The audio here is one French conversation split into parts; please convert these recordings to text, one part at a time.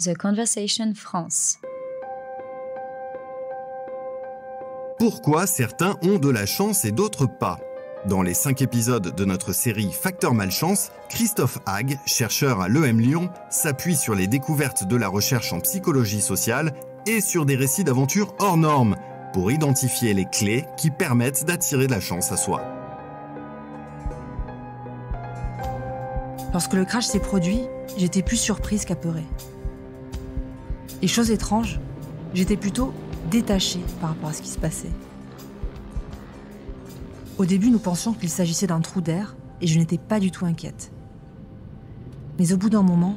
The Conversation France. Pourquoi certains ont de la chance et d'autres pas ? Dans les 5 épisodes de notre série Facteur Malchance, Christophe Hague, chercheur à l'EM Lyon, s'appuie sur les découvertes de la recherche en psychologie sociale et sur des récits d'aventures hors normes pour identifier les clés qui permettent d'attirer de la chance à soi. Lorsque le crash s'est produit, j'étais plus surprise qu'apeurée. Et chose étrange, j'étais plutôt détachée par rapport à ce qui se passait. Au début, nous pensions qu'il s'agissait d'un trou d'air et je n'étais pas du tout inquiète. Mais au bout d'un moment,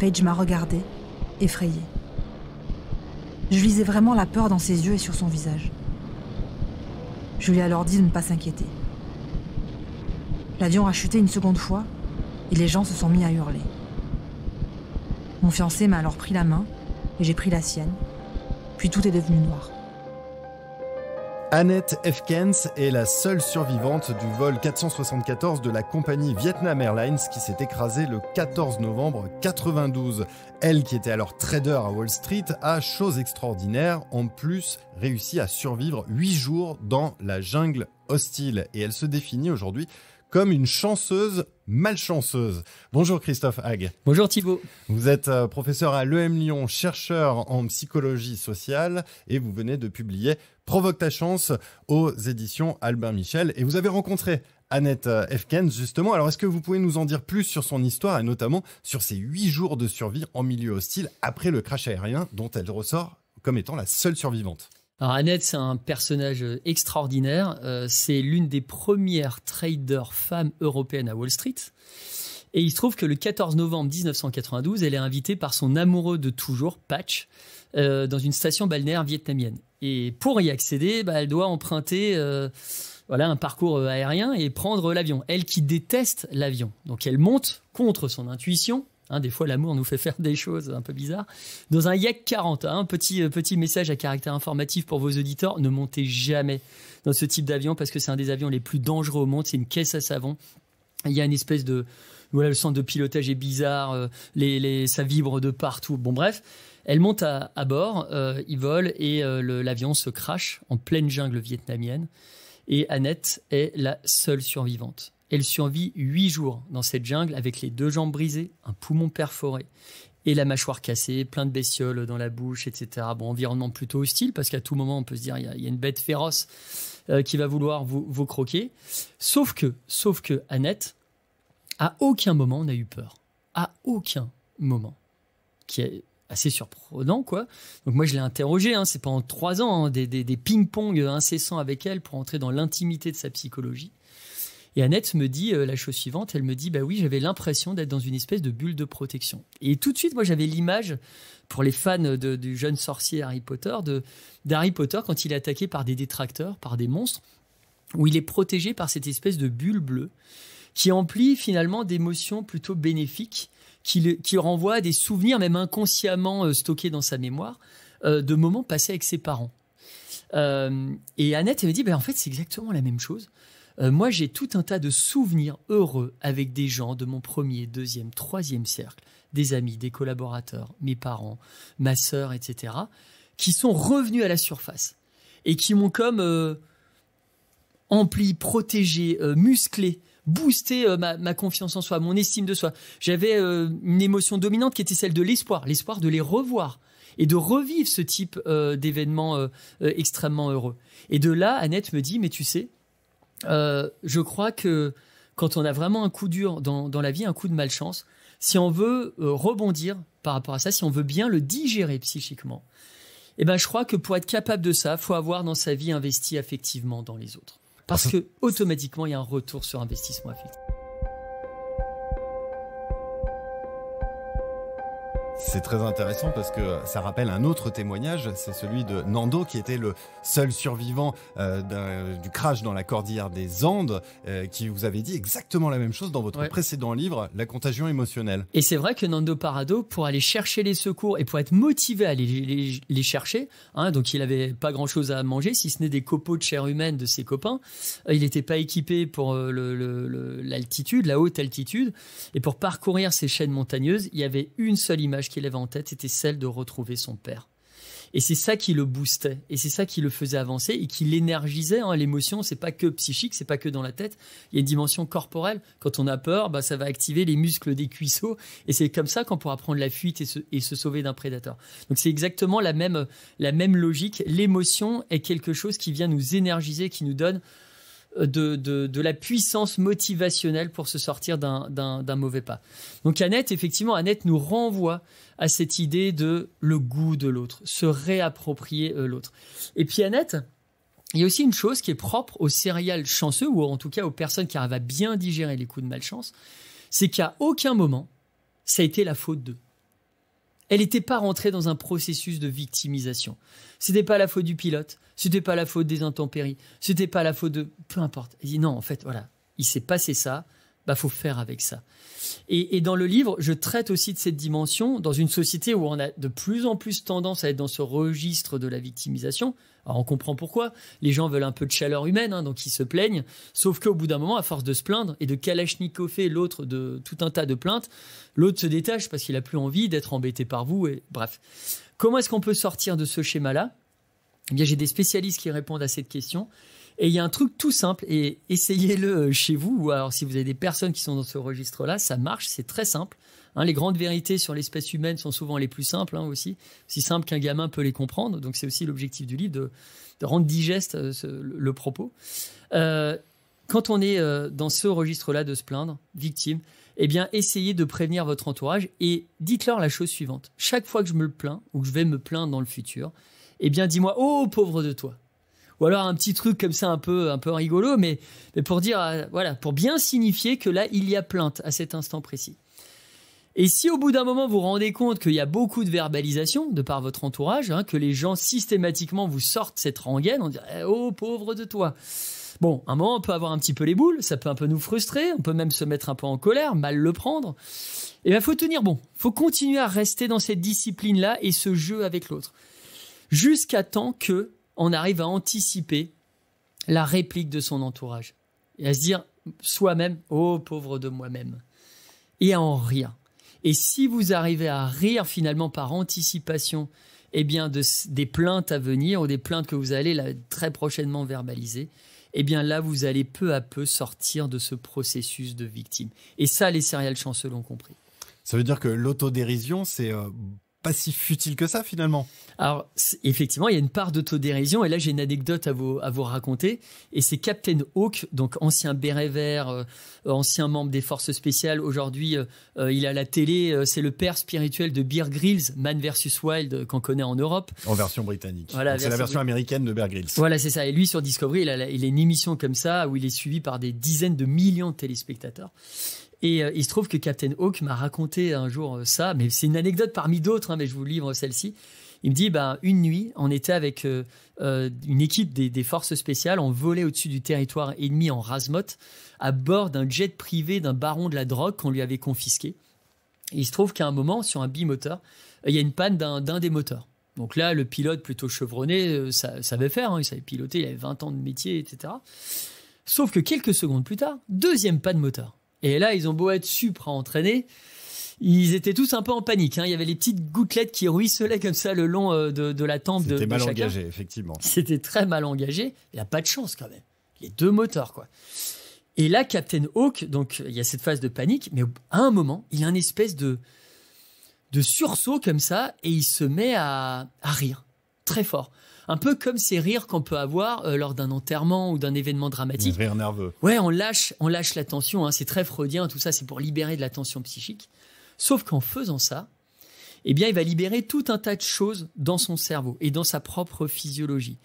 Paige m'a regardée, effrayée. Je lisais vraiment la peur dans ses yeux et sur son visage. Je lui ai alors dit de ne pas s'inquiéter. L'avion a chuté une seconde fois et les gens se sont mis à hurler. Mon fiancé m'a alors pris la main et j'ai pris la sienne, puis tout est devenu noir. Annette Efkens est la seule survivante du vol 474 de la compagnie Vietnam Airlines qui s'est écrasé le 14 novembre 92. Elle, qui était alors trader à Wall Street, a, chose extraordinaire, en plus réussi à survivre 8 jours dans la jungle hostile. Et elle se définit aujourd'hui comme une chanceuse malchanceuse. Bonjour Christophe Hague. Bonjour Thibaut. Vous êtes professeur à l'EM Lyon, chercheur en psychologie sociale et vous venez de publier Provoque ta chance aux éditions Albin Michel. Et vous avez rencontré Annette Efkens justement. Alors est-ce que vous pouvez nous en dire plus sur son histoire et notamment sur ses 8 jours de survie en milieu hostile après le crash aérien dont elle ressort comme étant la seule survivante? Alors Annette, c'est un personnage extraordinaire. C'est l'une des premières traders femmes européennes à Wall Street. Et il se trouve que le 14 novembre 1992, elle est invitée par son amoureux de toujours, Patch, dans une station balnéaire vietnamienne. Et pour y accéder, elle doit emprunter un parcours aérien et prendre l'avion. Elle qui déteste l'avion. Donc elle monte contre son intuition. Des fois, l'amour nous fait faire des choses un peu bizarres. Dans un Yak 40, petit message à caractère informatif pour vos auditeurs, ne montez jamais dans ce type d'avion parce que c'est un des avions les plus dangereux au monde. C'est une caisse à savon. Il y a une espèce de... le centre de pilotage est bizarre, ça vibre de partout. Bon, bref, elle monte à bord, ils volent et l'avion se crache en pleine jungle vietnamienne. Et Annette est la seule survivante. Elle survit 8 jours dans cette jungle avec les 2 jambes brisées, un poumon perforé et la mâchoire cassée, plein de bestioles dans la bouche, etc. Bon, environnement plutôt hostile parce qu'à tout moment, on peut se dire il y a une bête féroce qui va vouloir vous croquer. Sauf que Annette, à aucun moment, n'a eu peur. À aucun moment. Qui est assez surprenant, quoi. Donc moi, je l'ai interrogée. C'est pendant 3 ans, des ping-pong incessants avec elle pour entrer dans l'intimité de sa psychologie. Et Annette me dit la chose suivante, elle me dit oui, j'avais l'impression d'être dans une espèce de bulle de protection. Et tout de suite, moi j'avais l'image, pour les fans du jeune sorcier Harry Potter, d'Harry Potter quand il est attaqué par des détracteurs, par des monstres, où il est protégé par cette espèce de bulle bleue qui emplit finalement d'émotions plutôt bénéfiques, qui renvoie à des souvenirs même inconsciemment stockés dans sa mémoire, de moments passés avec ses parents. Et Annette, elle me dit en fait c'est exactement la même chose. Moi, j'ai tout un tas de souvenirs heureux avec des gens de mon 1er, 2e, 3e cercle, des amis, des collaborateurs, mes parents, ma sœur, etc., qui sont revenus à la surface et qui m'ont comme empli, protégé, musclé, boosté ma confiance en soi, mon estime de soi. J'avais une émotion dominante qui était celle de l'espoir de les revoir et de revivre ce type d'événements extrêmement heureux. Et de là, Annette me dit, mais tu sais, je crois que quand on a vraiment un coup dur dans la vie, un coup de malchance, si on veut rebondir par rapport à ça, si on veut bien le digérer psychiquement, je crois que pour être capable de ça, il faut avoir dans sa vie investi affectivement dans les autres. Parce que automatiquement, il y a un retour sur investissement affectif. C'est très intéressant parce que ça rappelle un autre témoignage, c'est celui de Nando qui était le seul survivant du crash dans la cordillère des Andes, qui vous avait dit exactement la même chose dans votre précédent livre, La contagion émotionnelle. Et c'est vrai que Nando Parrado, pour aller chercher les secours et pour être motivé à les chercher, donc il n'avait pas grand-chose à manger, si ce n'est des copeaux de chair humaine de ses copains, il n'était pas équipé pour l'altitude, la haute altitude, et pour parcourir ces chaînes montagneuses, il y avait une seule image qu'il avait en tête, c'était celle de retrouver son père. Et c'est ça qui le boostait, et c'est ça qui le faisait avancer, et qui l'énergisait. Hein. L'émotion, c'est pas que psychique, c'est pas que dans la tête. Il y a une dimension corporelle. Quand on a peur, ça va activer les muscles des cuisseaux, et c'est comme ça qu'on pourra prendre la fuite et se sauver d'un prédateur. Donc c'est exactement la même logique. L'émotion est quelque chose qui vient nous énergiser, qui nous donne de la puissance motivationnelle pour se sortir d'un mauvais pas. Donc Annette nous renvoie à cette idée de le goût de l'autre, se réapproprier l'autre. Et puis Annette, il y a aussi une chose qui est propre aux serial chanceux, ou en tout cas aux personnes qui arrivent à bien digérer les coups de malchance, c'est qu'à aucun moment, ça a été la faute d'eux. Elle n'était pas rentrée dans un processus de victimisation. C'était pas la faute du pilote, c'était pas la faute des intempéries, c'était pas la faute de... Peu importe. Elle dit non, en fait, voilà, il s'est passé ça, faut faire avec ça. Et dans le livre, je traite aussi de cette dimension dans une société où on a de plus en plus tendance à être dans ce registre de la victimisation. Alors on comprend pourquoi. Les gens veulent un peu de chaleur humaine, donc ils se plaignent. Sauf qu'au bout d'un moment, à force de se plaindre et de kalachnikoffer l'autre de tout un tas de plaintes, l'autre se détache parce qu'il n'a plus envie d'être embêté par vous. Et bref. Comment est-ce qu'on peut sortir de ce schéma-là ? Eh bien, j'ai des spécialistes qui répondent à cette question. Et il y a un truc tout simple, et essayez-le chez vous, ou alors si vous avez des personnes qui sont dans ce registre-là, ça marche, c'est très simple. Les grandes vérités sur l'espèce humaine sont souvent les plus simples aussi simples qu'un gamin peut les comprendre. Donc c'est aussi l'objectif du livre, de rendre digeste le propos. Quand on est dans ce registre-là de se plaindre, victime, eh bien essayez de prévenir votre entourage et dites-leur la chose suivante. Chaque fois que je me plains, ou que je vais me plaindre dans le futur, eh bien dis-moi « Oh, pauvre de toi !» Ou alors un petit truc comme ça un peu rigolo, mais pour dire, pour bien signifier que là, il y a plainte à cet instant précis. Et si au bout d'un moment, vous vous rendez compte qu'il y a beaucoup de verbalisation de par votre entourage, que les gens systématiquement vous sortent cette rengaine, on dit « Oh, pauvre de toi !» Bon, à un moment, on peut avoir un petit peu les boules, ça peut un peu nous frustrer, on peut même se mettre un peu en colère, mal le prendre. Et bien, faut tenir bon, faut continuer à rester dans cette discipline-là et ce jeu avec l'autre. Jusqu'à temps que on arrive à anticiper la réplique de son entourage et à se dire soi-même « Oh, pauvre de moi-même » et à en rire. Et si vous arrivez à rire finalement par anticipation des plaintes à venir ou des plaintes que vous allez très prochainement verbaliser, là, vous allez peu à peu sortir de ce processus de victime. Et ça, les serial chanceux l'ont compris. Ça veut dire que l'autodérision, c'est... pas si futile que ça finalement. Alors effectivement, il y a une part d'autodérision et là j'ai une anecdote à vous raconter et c'est Captain Hawk, donc ancien béret vert, ancien membre des forces spéciales. Aujourd'hui, il a la télé, c'est le père spirituel de Bear Grylls, Man vs Wild qu'on connaît en Europe. En version britannique. Voilà, c'est la version américaine de Bear Grylls. Voilà, c'est ça. Et lui sur Discovery, il a une émission comme ça où il est suivi par des dizaines de millions de téléspectateurs. Et il se trouve que Captain Hawk m'a raconté un jour ça, mais c'est une anecdote parmi d'autres, mais je vous livre celle-ci. Il me dit, une nuit, on était avec une équipe des forces spéciales, on volait au-dessus du territoire ennemi en rase-motte, à bord d'un jet privé d'un baron de la drogue qu'on lui avait confisqué. Et il se trouve qu'à un moment, sur un bimoteur, il y a une panne d'un des moteurs. Donc là, le pilote plutôt chevronné, savait faire, il savait piloter, il avait 20 ans de métier, etc. Sauf que quelques secondes plus tard, deuxième panne moteur. Et là, ils ont beau être supra-entraînés, ils étaient tous un peu en panique. Il y avait les petites gouttelettes qui ruisselaient comme ça le long de la tempe de chacun. C'était mal engagé, effectivement. C'était très mal engagé. Il n'y a pas de chance quand même. Les deux moteurs, quoi. Et là, Captain Hawk, donc il y a cette phase de panique, mais à un moment, il y a une espèce de sursaut comme ça et il se met à rire très fort. Un peu comme ces rires qu'on peut avoir lors d'un enterrement ou d'un événement dramatique. Un rire nerveux. Ouais, on lâche la tension. C'est très freudien, tout ça, c'est pour libérer de la tension psychique. Sauf qu'en faisant ça, il va libérer tout un tas de choses dans son cerveau et dans sa propre physiologie.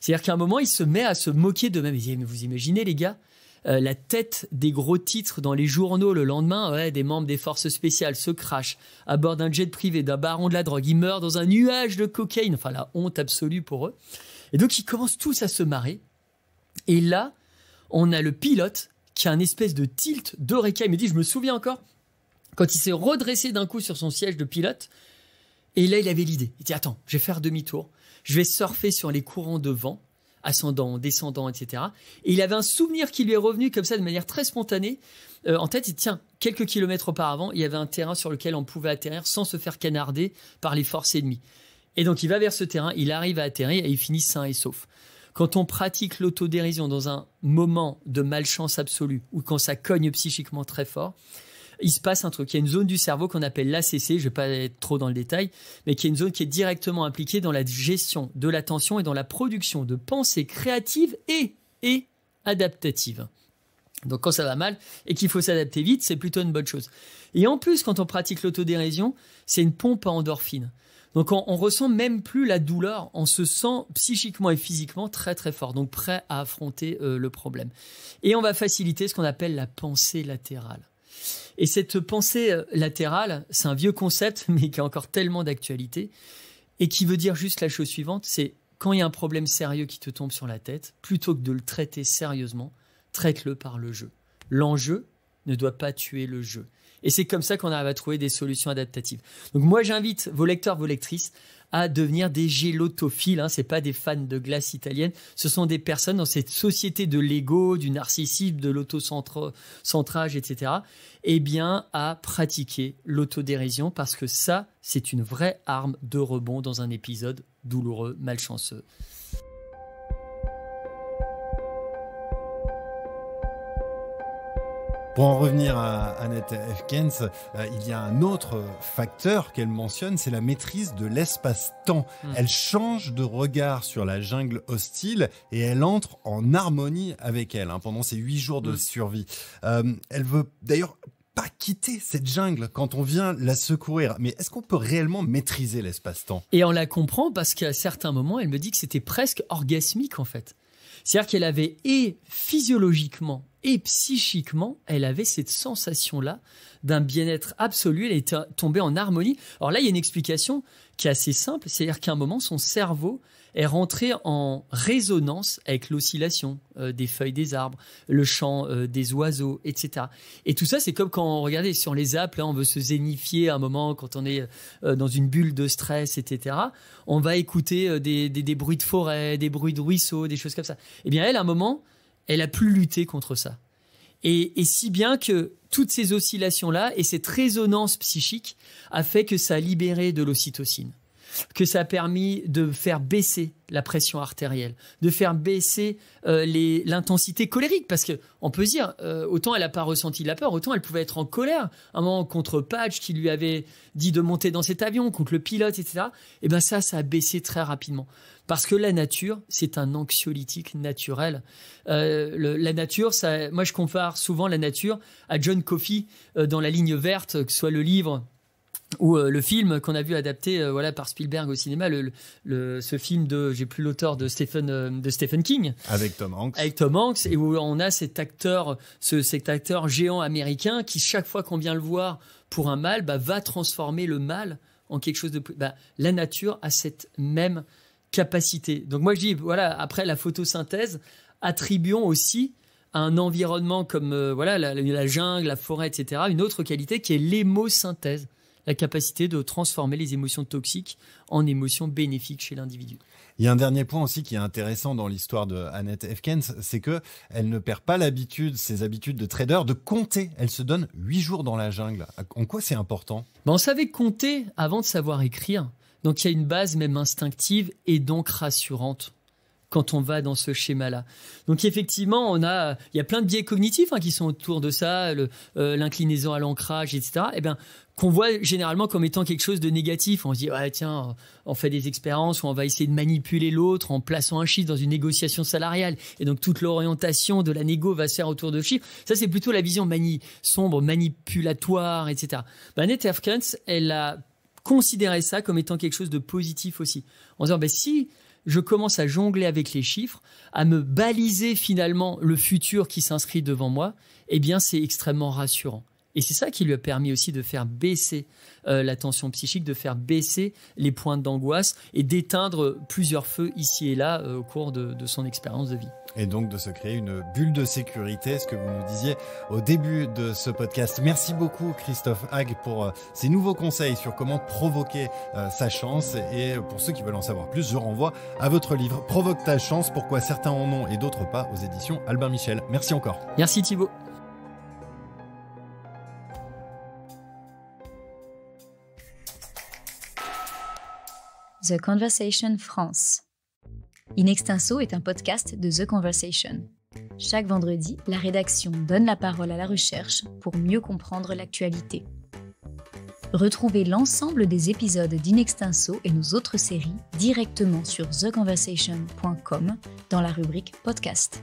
C'est-à-dire qu'à un moment, il se met à se moquer d'eux-mêmes. Il dit, mais vous imaginez, les gars, la tête des gros titres dans les journaux le lendemain, des membres des forces spéciales se crachent à bord d'un jet privé, d'un baron de la drogue, ils meurent dans un nuage de cocaïne, enfin la honte absolue pour eux. Et donc ils commencent tous à se marrer. Et là, on a le pilote qui a un espèce de tilt d'Eureka. Il me dit, je me souviens encore, quand il s'est redressé d'un coup sur son siège de pilote, et là il avait l'idée. Il dit, attends, je vais faire demi-tour, je vais surfer sur les courants de vent, ascendant, descendant, etc. Et il avait un souvenir qui lui est revenu comme ça de manière très spontanée en tête. Il dit, tiens, quelques kilomètres auparavant, il y avait un terrain sur lequel on pouvait atterrir sans se faire canarder par les forces ennemies. Et donc, il va vers ce terrain, il arrive à atterrir et il finit sain et sauf. Quand on pratique l'autodérision dans un moment de malchance absolue ou quand ça cogne psychiquement très fort, il se passe un truc. Il y a une zone du cerveau qu'on appelle l'ACC, je ne vais pas être trop dans le détail, mais qui est une zone qui est directement impliquée dans la gestion de l'attention et dans la production de pensées créatives et adaptatives. Donc quand ça va mal et qu'il faut s'adapter vite, c'est plutôt une bonne chose. Et en plus, quand on pratique l'autodérision, c'est une pompe à endorphine. Donc on ressent même plus la douleur, on se sent psychiquement et physiquement très très fort, donc prêt à affronter le problème. Et on va faciliter ce qu'on appelle la pensée latérale. Et cette pensée latérale, c'est un vieux concept, mais qui a encore tellement d'actualité, et qui veut dire juste la chose suivante, c'est quand il y a un problème sérieux qui te tombe sur la tête, plutôt que de le traiter sérieusement, traite-le par le jeu. L'enjeu ne doit pas tuer le jeu. Et c'est comme ça qu'on arrive à trouver des solutions adaptatives. Donc moi, j'invite vos lecteurs, vos lectrices à devenir des gélotophiles. Ce n'est pas des fans de glace italienne. Ce sont des personnes dans cette société de l'ego, du narcissisme, de l'autocentrage, etc. Eh bien, à pratiquer l'autodérision parce que ça, c'est une vraie arme de rebond dans un épisode douloureux, malchanceux. Pour en revenir à Annette Efkens, il y a un autre facteur qu'elle mentionne, c'est la maîtrise de l'espace-temps. Elle change de regard sur la jungle hostile et elle entre en harmonie avec elle pendant ces 8 jours de survie. Elle veut d'ailleurs pas quitter cette jungle quand on vient la secourir. Mais est-ce qu'on peut réellement maîtriser l'espace-temps ? Et on la comprend parce qu'à certains moments, elle me dit que c'était presque orgasmique en fait. C'est-à-dire qu'elle avait et physiologiquement et psychiquement, elle avait cette sensation-là d'un bien-être absolu. Elle était tombée en harmonie. Alors là, il y a une explication qui est assez simple. C'est-à-dire qu'à un moment, son cerveau est rentré en résonance avec l'oscillation des feuilles des arbres, le chant des oiseaux, etc. Et tout ça, c'est comme quand on regardait sur les apps, là, on veut se zénifier à un moment quand on est dans une bulle de stress, etc. On va écouter des bruits de forêt, des bruits de ruisseaux, des choses comme ça. Eh bien, elle, à un moment, elle a pu lutter contre ça. Et si bien que toutes ces oscillations-là et cette résonance psychique a fait que ça a libéré de l'ocytocine, que ça a permis de faire baisser la pression artérielle, de faire baisser l'intensité colérique. Parce qu'on peut se dire, autant elle n'a pas ressenti de la peur, autant elle pouvait être en colère. Un moment contre Patch qui lui avait dit de monter dans cet avion, contre le pilote, etc. Et bien ça a baissé très rapidement. Parce que la nature, c'est un anxiolytique naturel. La nature, moi je compare souvent la nature à John Coffey dans La Ligne verte, que ce soit le livre ou le film qu'on a vu adapté par Spielberg au cinéma, ce film j'ai plus l'auteur de Stephen King. Avec Tom Hanks. Avec Tom Hanks, et où on a cet acteur géant américain qui, chaque fois qu'on vient le voir pour un mal, va transformer le mal en quelque chose de plus. La nature a cette même capacité. Donc moi je dis, après la photosynthèse, attribuons aussi à un environnement comme la jungle, la forêt, etc., une autre qualité qui est l'émosynthèse, la capacité de transformer les émotions toxiques en émotions bénéfiques chez l'individu. Il y a un dernier point aussi qui est intéressant dans l'histoire de Annette Efkens, c'est qu'elle ne perd pas ses habitudes de trader, de compter. Elle se donne 8 jours dans la jungle. En quoi c'est important ? On savait compter avant de savoir écrire. Donc il y a une base même instinctive et donc rassurante quand on va dans ce schéma-là. Donc effectivement, il y a plein de biais cognitifs qui sont autour de ça, l'inclinaison à l'ancrage, etc. Qu'on voit généralement comme étant quelque chose de négatif. On se dit, tiens, on fait des expériences où on va essayer de manipuler l'autre en plaçant un chiffre dans une négociation salariale. Et donc toute l'orientation de la négo va se faire autour de chiffres. Ça, c'est plutôt la vision sombre, manipulatoire, etc. Annette Efkens, elle a considérer ça comme étant quelque chose de positif aussi. En disant, si je commence à jongler avec les chiffres, à me baliser finalement le futur qui s'inscrit devant moi, eh bien c'est extrêmement rassurant. Et c'est ça qui lui a permis aussi de faire baisser la tension psychique, de faire baisser les pointes d'angoisse et d'éteindre plusieurs feux ici et là au cours de son expérience de vie. Et donc de se créer une bulle de sécurité, ce que vous nous disiez au début de ce podcast. Merci beaucoup Christophe Hague pour ces nouveaux conseils sur comment provoquer sa chance. Et pour ceux qui veulent en savoir plus, je renvoie à votre livre « Provoque ta chance, pourquoi certains en ont et d'autres pas » aux éditions Albin Michel. Merci encore. Merci Thibaut. The Conversation France. In Extinso est un podcast de The Conversation. Chaque vendredi, la rédaction donne la parole à la recherche pour mieux comprendre l'actualité. Retrouvez l'ensemble des épisodes d'In Extinso et nos autres séries directement sur theconversation.com dans la rubrique podcast.